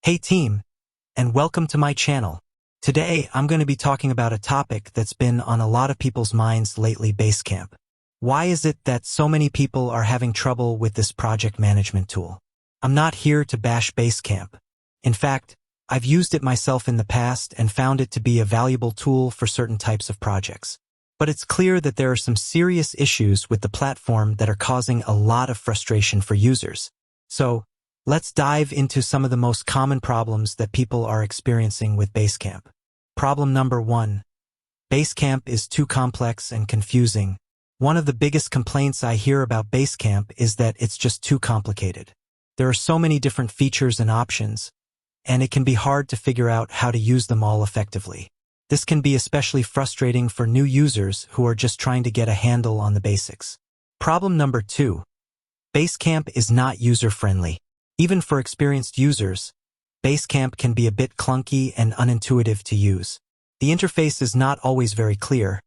Hey team, and welcome to my channel. Today, I'm going to be talking about a topic that's been on a lot of people's minds lately, Basecamp. Why is it that so many people are having trouble with this project management tool? I'm not here to bash Basecamp. In fact, I've used it myself in the past and found it to be a valuable tool for certain types of projects. But it's clear that there are some serious issues with the platform that are causing a lot of frustration for users. So, let's dive into some of the most common problems that people are experiencing with Basecamp. Problem number 1. Basecamp is too complex and confusing. One of the biggest complaints I hear about Basecamp is that it's just too complicated. There are so many different features and options, and it can be hard to figure out how to use them all effectively. This can be especially frustrating for new users who are just trying to get a handle on the basics. Problem number 2. Basecamp is not user-friendly. Even for experienced users, Basecamp can be a bit clunky and unintuitive to use. The interface is not always very clear,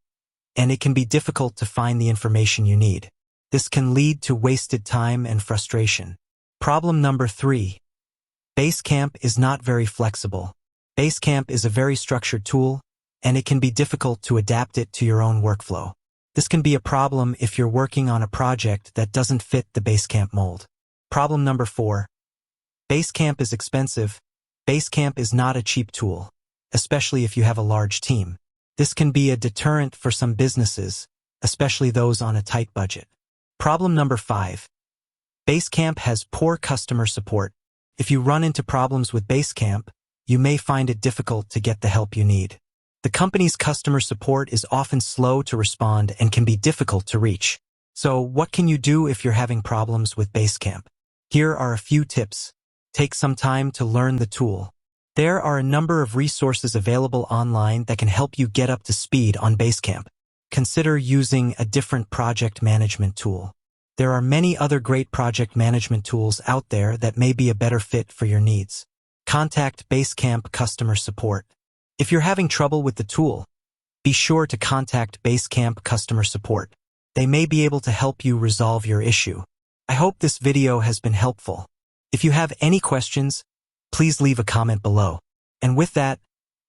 and it can be difficult to find the information you need. This can lead to wasted time and frustration. Problem number 3. Basecamp is not very flexible. Basecamp is a very structured tool, and it can be difficult to adapt it to your own workflow. This can be a problem if you're working on a project that doesn't fit the Basecamp mold. Problem number 4. Basecamp is expensive. Basecamp is not a cheap tool, especially if you have a large team. This can be a deterrent for some businesses, especially those on a tight budget. Problem number 5. Basecamp has poor customer support. If you run into problems with Basecamp, you may find it difficult to get the help you need. The company's customer support is often slow to respond and can be difficult to reach. So, what can you do if you're having problems with Basecamp? Here are a few tips. Take some time to learn the tool. There are a number of resources available online that can help you get up to speed on Basecamp. Consider using a different project management tool. There are many other great project management tools out there that may be a better fit for your needs. Contact Basecamp customer support. If you're having trouble with the tool, be sure to contact Basecamp customer support. They may be able to help you resolve your issue. I hope this video has been helpful. If you have any questions, please leave a comment below. And with that,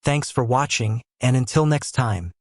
thanks for watching, and until next time.